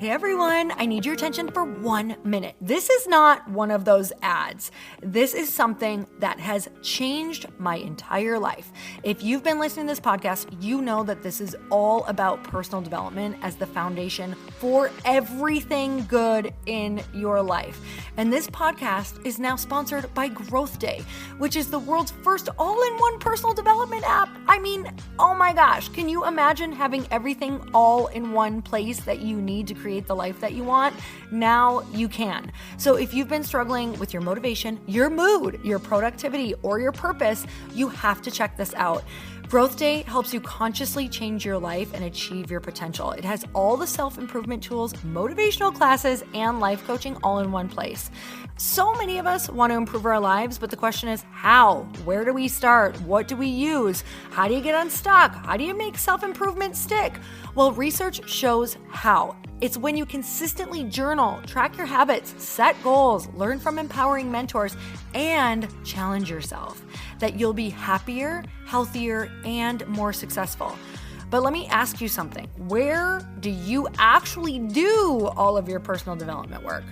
Hey everyone, I need your attention for 1 minute. This is not one of those ads. This is something that has changed my entire life. If you've been listening to this podcast, you know that this is all about personal development as the foundation for everything good in your life. And this podcast is now sponsored by Growth Day, which is the world's first all-in-one personal development app. I mean, oh my gosh, can you imagine having everything all in one place that you need to create the life that you want? Now you can. So if you've been struggling with your motivation, your mood, your productivity, or your purpose, you have to check this out. Growth Day helps you consciously change your life and achieve your potential. It has all the self-improvement tools, motivational classes, and life coaching all in one place. So many of us want to improve our lives, but the question is how? Where do we start? What do we use? How do you get unstuck? How do you make self-improvement stick? Well, research shows how. It's when you consistently journal, track your habits, set goals, learn from empowering mentors, and challenge yourself that you'll be happier, healthier, and more successful. But let me ask you something. Where do you actually do all of your personal development work?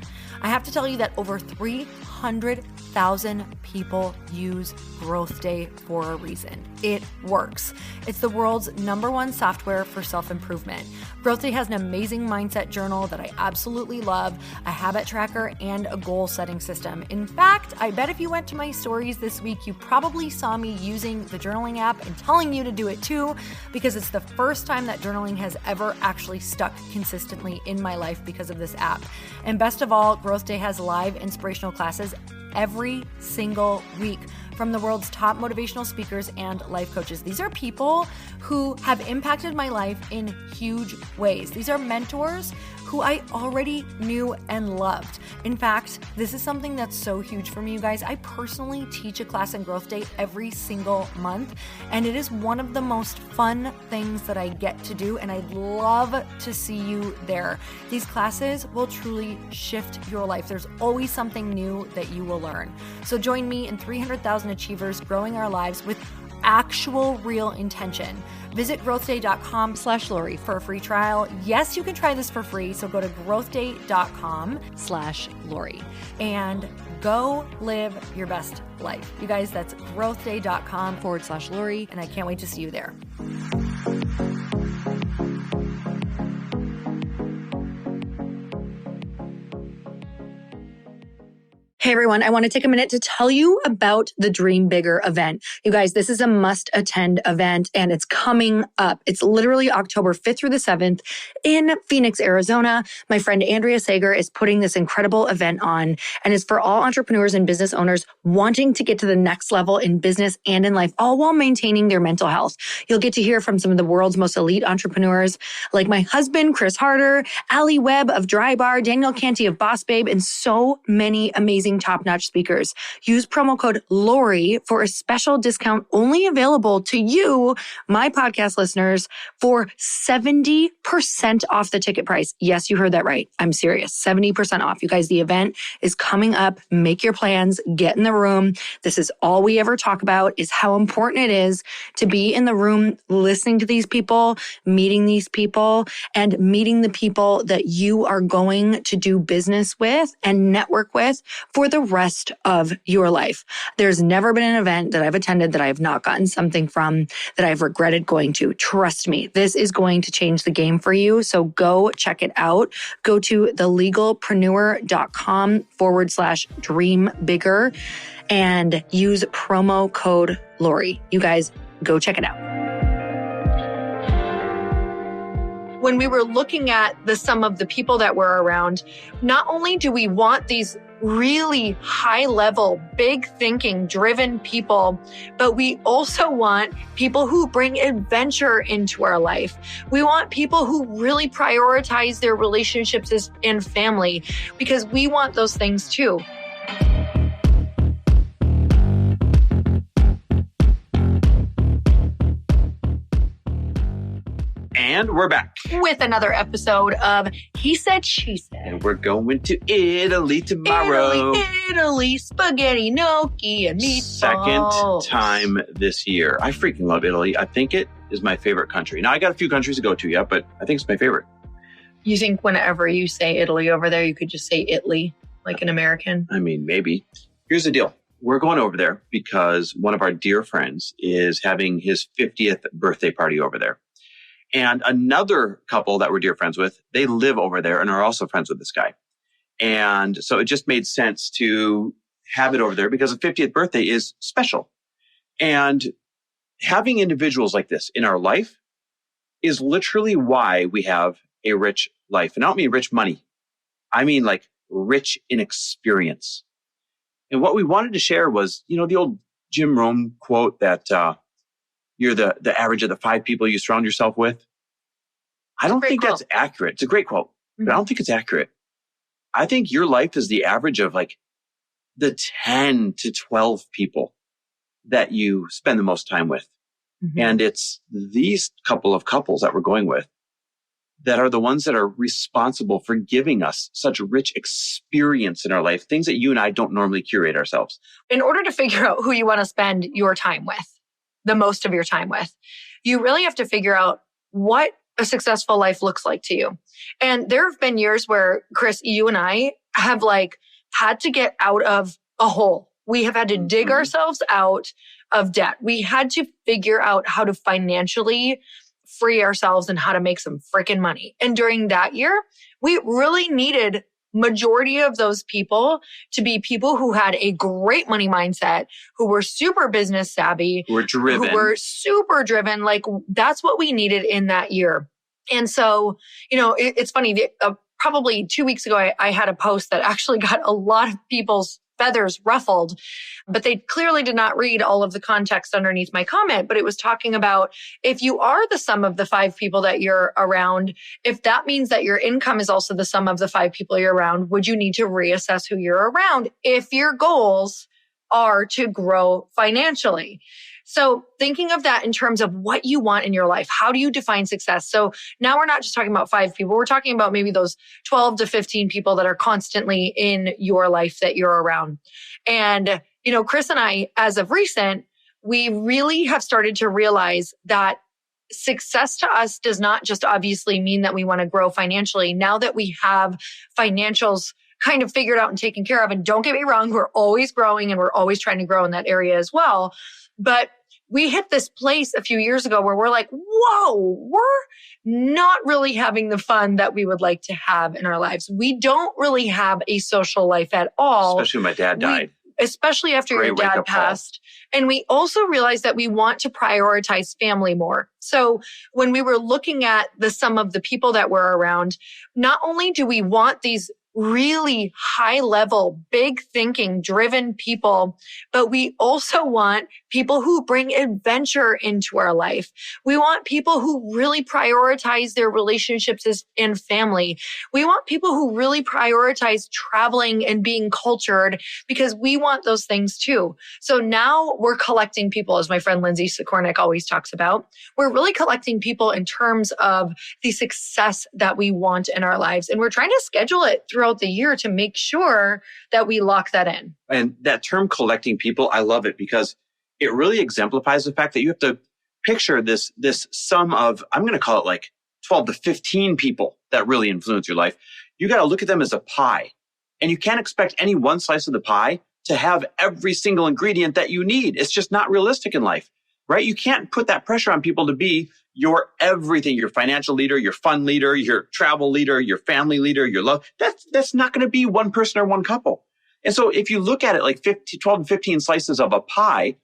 I have to tell you that over 300,000 people use Growth Day for a reason. It works. It's the world's #1 software for self-improvement. Growth Day has an amazing mindset journal that I absolutely love, a habit tracker, and a goal-setting system. In fact, I bet if you went to my stories this week, you probably saw me using the journaling app and telling you to do it too, because it's the first time that journaling has ever actually stuck consistently in my life because of this app. And best of all, Growth Day has live inspirational classes every single week from the world's top motivational speakers and life coaches. These are people who have impacted my life in huge ways. These are mentors who I already knew and loved. In fact, this is something that's so huge for me, you guys. I personally teach a class in Growth Day every single month, and it is one of the most fun things that I get to do, and I'd love to see you there. These classes will truly shift your life. There's always something new that you will learn. So join me and 300,000 achievers growing our lives with actual real intention. Visit growthday.com/Lori for a free trial. Yes, you can try this for free. So go to growthday.com/Lori and go live your best life. You guys, that's growthday.com/Lori. And I can't wait to see you there. Hey everyone, I want to take a minute to tell you about the Dream Bigger event. You guys, this is a must-attend event and it's coming up. It's literally October 5th through the 7th in Phoenix, Arizona. My friend Andrea Sager is putting this incredible event on, and it's for all entrepreneurs and business owners wanting to get to the next level in business and in life, all while maintaining their mental health. You'll get to hear from some of the world's most elite entrepreneurs like my husband, Chris Harder, Ali Webb of Dry Bar, Daniel Canty of Boss Babe, and so many amazing top-notch speakers. Use promo code Lori for a special discount only available to you, my podcast listeners, for 70% off the ticket price. Yes, you heard that right. I'm serious. 70% off. You guys, the event is coming up. Make your plans. Get in the room. This is all we ever talk about, is how important it is to be in the room listening to these people, meeting these people, and meeting the people that you are going to do business with and network with for the rest of your life. There's never been an event that I've attended that I have not gotten something from that I've regretted going to. Trust me, this is going to change the game for you. So go check it out. Go to thelegalpreneur.com/dreambigger and use promo code Lori. You guys, go check it out. When we were looking at some of the people that were around, not only do we want these really high level, big thinking, driven people, but we also want people who bring adventure into our life. We want people who really prioritize their relationships and family, because we want those things too. And we're back with another episode of He Said, She Said. And we're going to Italy tomorrow. Italy, spaghetti, gnocchi, and meatballs. Second time this year. I freaking love Italy. I think it is my favorite country. Now, I got a few countries to go to yet, but I think it's my favorite. You think whenever you say Italy over there, you could just say Italy like an American? I mean, maybe. Here's the deal. We're going over there because one of our dear friends is having his 50th birthday party over there. And another couple that we're dear friends with, they live over there and are also friends with this guy. And so it just made sense to have it over there because the 50th birthday is special. And having individuals like this in our life is literally why we have a rich life. And I don't mean rich money. I mean like rich in experience. And what we wanted to share was, the old Jim Rohn quote that you're the average of the 5 people you surround yourself with. I don't think that's accurate. It's a great quote, but I don't think it's accurate. I think your life is the average of like the 10 to 12 people that you spend the most time with. Mm-hmm. And it's these couple of couples that we're going with that are the ones that are responsible for giving us such rich experience in our life, things that you and I don't normally curate ourselves. In order to figure out who you want to spend your time with, the most of your time with, you really have to figure out what a successful life looks like to you. And there have been years where, Chris, you and I have had to get out of a hole. We have had to dig ourselves out of debt. We had to figure out how to financially free ourselves and how to make some freaking money. And during that year, we really needed majority of those people to be people who had a great money mindset, who were super business savvy, who were super driven. That's what we needed in that year. And so, it's funny, probably 2 weeks ago, I had a post that actually got a lot of people's feathers ruffled, but they clearly did not read all of the context underneath my comment. But it was talking about if you are the sum of the 5 people that you're around, if that means that your income is also the sum of the 5 people you're around, would you need to reassess who you're around if your goals are to grow financially? So thinking of that in terms of what you want in your life, how do you define success? So now we're not just talking about 5 people. We're talking about maybe those 12 to 15 people that are constantly in your life that you're around. And, Chris and I, as of recent, we really have started to realize that success to us does not just obviously mean that we want to grow financially. Now that we have financials kind of figured out and taken care of, and don't get me wrong, we're always growing and we're always trying to grow in that area as well. But we hit this place a few years ago where we're like, whoa, we're not really having the fun that we would like to have in our lives. We don't really have a social life at all. Especially when my dad died. Especially after your dad passed. And we also realized that we want to prioritize family more. So when we were looking at the sum of the people that we're around, not only do we want these really high level, big thinking, driven people, but we also want people who bring adventure into our life. We want people who really prioritize their relationships and family. We want people who really prioritize traveling and being cultured because we want those things too. So now we're collecting people, as my friend Lindsay Sikornik always talks about. We're really collecting people in terms of the success that we want in our lives. And we're trying to schedule it throughout the year to make sure that we lock that in. And that term collecting people, I love it because it really exemplifies the fact that you have to picture this sum of, I'm going to call it like 12 to 15 people that really influence your life. You got to look at them as a pie. And you can't expect any one slice of the pie to have every single ingredient that you need. It's just not realistic in life, right? You can't put that pressure on people to be your everything, your financial leader, your fun leader, your travel leader, your family leader, your love. That's not going to be one person or one couple. And so if you look at it like 12 to 15 slices of a pie,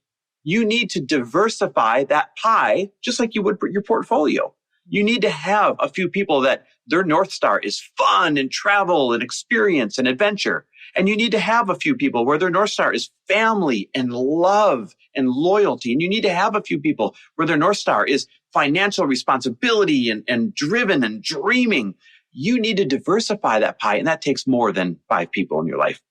you need to diversify that pie just like you would for your portfolio. You need to have a few people that their North Star is fun and travel and experience and adventure. And you need to have a few people where their North Star is family and love and loyalty. And you need to have a few people where their North Star is financial responsibility and driven and dreaming. You need to diversify that pie. And that takes more than 5 people in your life.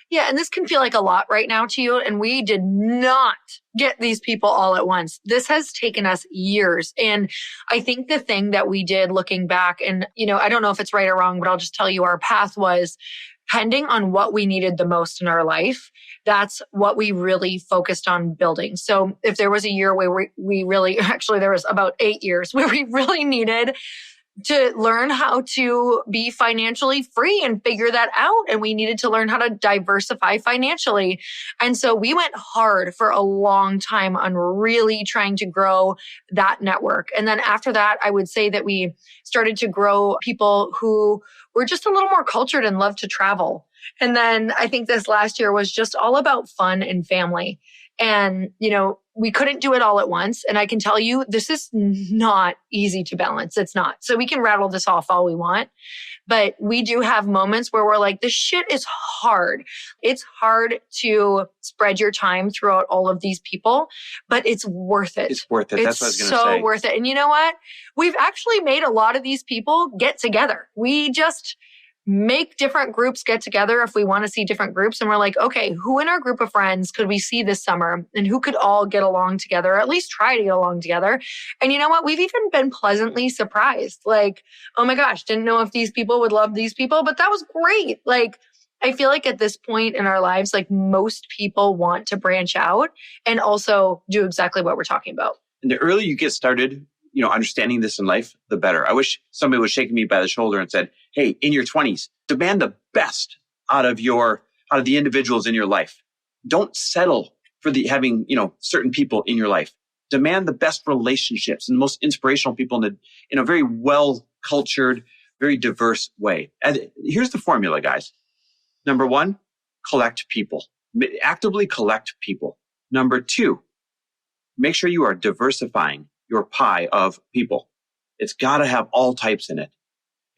Yeah, and this can feel like a lot right now to you. And we did not get these people all at once. This has taken us years. And I think the thing that we did looking back, and I don't know if it's right or wrong, but I'll just tell you our path was depending on what we needed the most in our life. That's what we really focused on building. So if there was a year where we really, actually there was about 8 years where we really needed to learn how to be financially free and figure that out. And we needed to learn how to diversify financially. And so we went hard for a long time on really trying to grow that network. And then after that, I would say that we started to grow people who were just a little more cultured and loved to travel. And then I think this last year was just all about fun and family. And, we couldn't do it all at once. And I can tell you, this is not easy to balance. It's not. So we can rattle this off all we want, but we do have moments where we're like, this shit is hard. It's hard to spread your time throughout all of these people, but it's worth it. It's worth it. That's what I was going to say. It's so worth it. And you know what? We've actually made a lot of these people get together. We just make different groups get together if we want to see different groups. And we're like, okay, who in our group of friends could we see this summer and who could all get along together, or at least try to get along together? And you know what? We've even been pleasantly surprised. Like, oh my gosh, didn't know if these people would love these people, but that was great. Like, I feel like at this point in our lives, like most people want to branch out and also do exactly what we're talking about. And the earlier you get started, understanding this in life, the better. I wish somebody was shaking me by the shoulder and said, hey, in your 20s, demand the best out of the individuals in your life. Don't settle for having, certain people in your life. Demand the best relationships and the most inspirational people in a very well-cultured, very diverse way. And here's the formula, guys. Number 1, collect people. Actively collect people. Number 2, make sure you are diversifying your pie of people. It's got to have all types in it.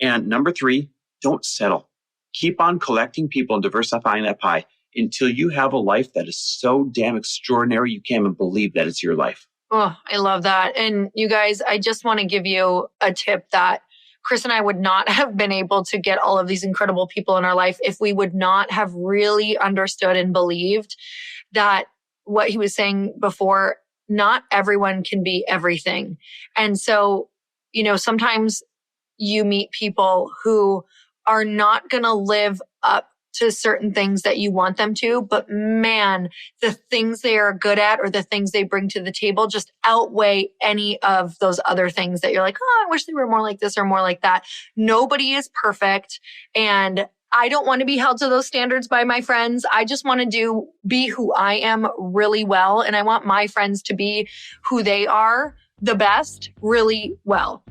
And number 3, don't settle. Keep on collecting people and diversifying that pie until you have a life that is so damn extraordinary you can't even believe that it's your life. Oh, I love that. And you guys, I just want to give you a tip that Chris and I would not have been able to get all of these incredible people in our life if we would not have really understood and believed that what he was saying before, not everyone can be everything. And so, sometimes you meet people who are not going to live up to certain things that you want them to, but man, the things they are good at or the things they bring to the table just outweigh any of those other things that you're like, oh, I wish they were more like this or more like that. Nobody is perfect. And I don't want to be held to those standards by my friends. I just want to be who I am really well. And I want my friends to be who they are the best really well.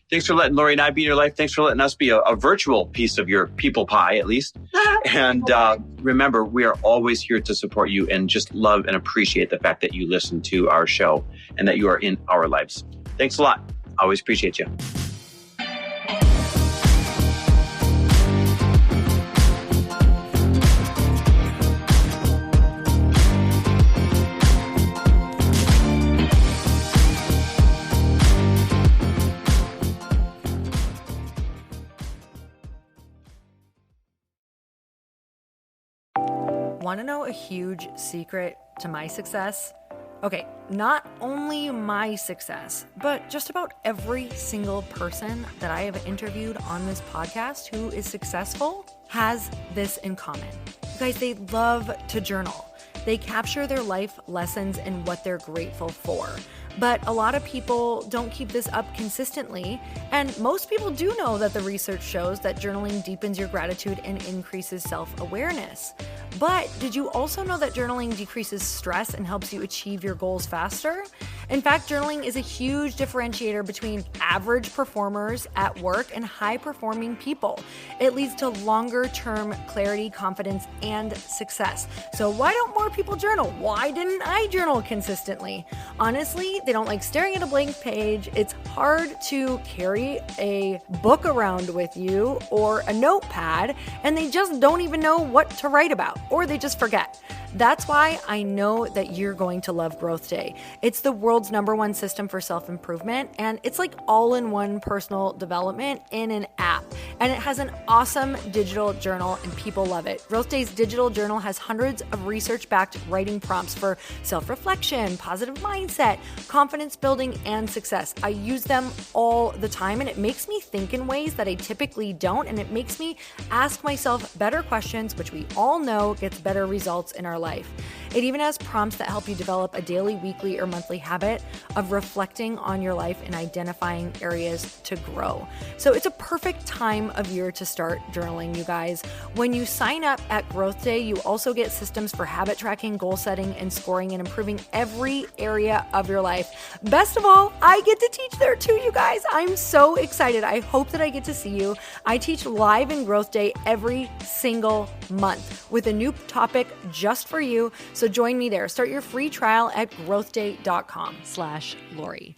Thanks for letting Lori and I be in your life. Thanks for letting us be a virtual piece of your people pie, at least. And remember, we are always here to support you and just love and appreciate the fact that you listen to our show and that you are in our lives. Thanks a lot. Always appreciate you. Want to know a huge secret to my success? Okay, not only my success, but just about every single person that I have interviewed on this podcast who is successful has this in common. You guys, they love to journal. They capture their life lessons and what they're grateful for. But a lot of people don't keep this up consistently. And most people do know that the research shows that journaling deepens your gratitude and increases self-awareness. But did you also know that journaling decreases stress and helps you achieve your goals faster? In fact, journaling is a huge differentiator between average performers at work and high-performing people. It leads to longer-term clarity, confidence, and success. So why don't more people journal? Why didn't I journal consistently? Honestly, they don't like staring at a blank page. It's hard to carry a book around with you or a notepad, and they just don't even know what to write about, or they just forget. That's why I know that you're going to love Growth Day. It's the world's #1 system for self-improvement, and it's like all-in-one personal development in an app. And it has an awesome digital journal, and people love it. Growth Day's digital journal has hundreds of research-backed writing prompts for self-reflection, positive mindset, confidence building, and success. I use them all the time, and it makes me think in ways that I typically don't, and it makes me ask myself better questions, which we all know gets better results in our life. It even has prompts that help you develop a daily, weekly, or monthly habit of reflecting on your life and identifying areas to grow. So it's a perfect time of year to start journaling, you guys. When you sign up at Growth Day, you also get systems for habit tracking, goal setting, and scoring and improving every area of your life. Best of all, I get to teach there too, you guys. I'm so excited. I hope that I get to see you. I teach live in Growth Day every single month with a new topic just for you. So join me there. Start your free trial at growthday.com/Lori.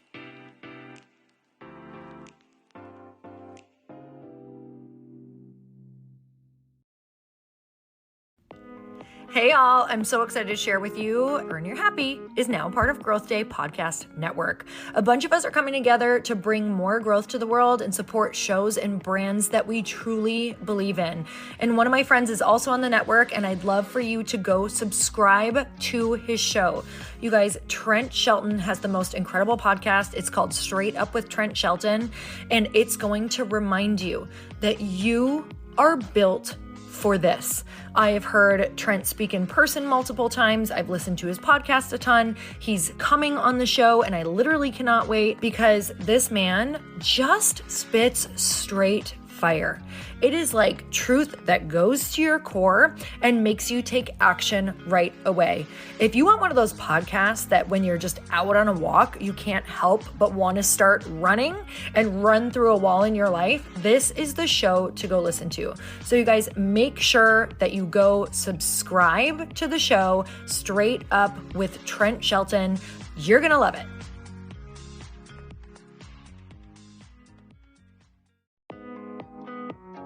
Hey all, I'm so excited to share with you, Earn Your Happy is now part of Growth Day Podcast Network. A bunch of us are coming together to bring more growth to the world and support shows and brands that we truly believe in. And one of my friends is also on the network, and I'd love for you to go subscribe to his show. You guys, Trent Shelton has the most incredible podcast. It's called Straight Up with Trent Shelton, and it's going to remind you that you are built for this. I have heard Trent speak in person multiple times. I've listened to his podcast a ton. He's coming on the show, and I literally cannot wait because this man just spits straight fire. It is like truth that goes to your core and makes you take action right away. If you want one of those podcasts that when you're just out on a walk, you can't help but want to start running and run through a wall in your life, this is the show to go listen to. So you guys, make sure that you go subscribe to the show, Straight Up with Trent Shelton. You're going to love it.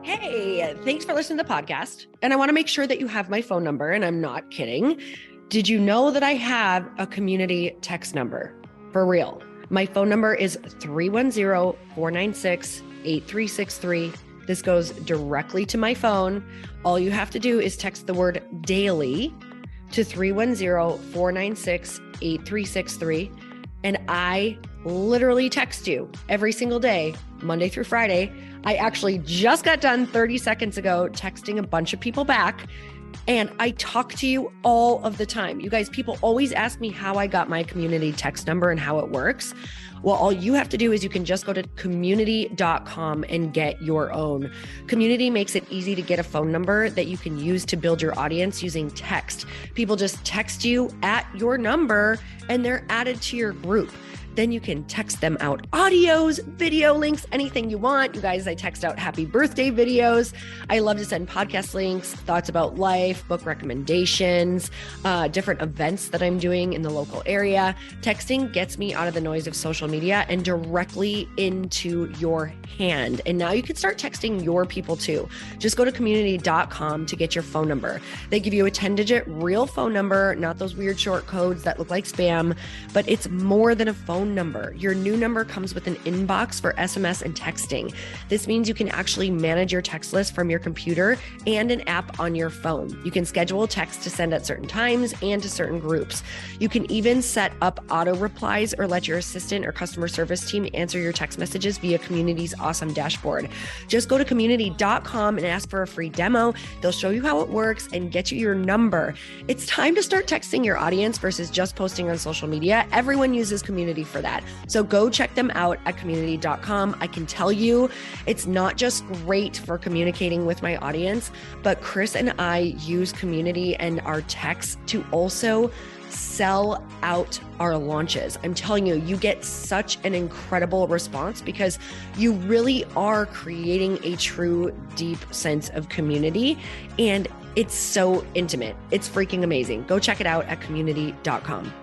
Hey, thanks for listening to the podcast. And I want to make sure that you have my phone number, and I'm not kidding. Did you know that I have a community text number? For real. My phone number is 310-496-8363. This goes directly to my phone. All you have to do is text the word daily to 310-496-8363. And I literally text you every single day, Monday through Friday. I actually just got done 30 seconds ago texting a bunch of people back, and I talk to you all of the time. You guys, people always ask me how I got my community text number and how it works. Well, all you have to do is you can just go to community.com and get your own. Community makes it easy to get a phone number that you can use to build your audience using text. People just text you at your number and they're added to your group. Then you can text them out audios, video links, anything you want. You guys, I text out happy birthday videos. I love to send podcast links, thoughts about life, book recommendations, different events that I'm doing in the local area. Texting gets me out of the noise of social media and directly into your hand. And now you can start texting your people too. Just go to community.com to get your phone number. They give you a 10-digit real phone number, not those weird short codes that look like spam, but it's more than a phone number. Your new number comes with an inbox for SMS and texting. This means you can actually manage your text list from your computer and an app on your phone. You can schedule text to send at certain times and to certain groups. You can even set up auto replies or let your assistant or customer service team answer your text messages via Community's awesome dashboard. Just go to community.com and ask for a free demo. They'll show you how it works and get you your number. It's time to start texting your audience versus just posting on social media. Everyone uses Community for that. So go check them out at community.com. I can tell you it's not just great for communicating with my audience, but Chris and I use Community and our texts to also sell out our launches. I'm telling you, you get such an incredible response because you really are creating a true, deep sense of community, and it's so intimate. It's freaking amazing. Go check it out at community.com.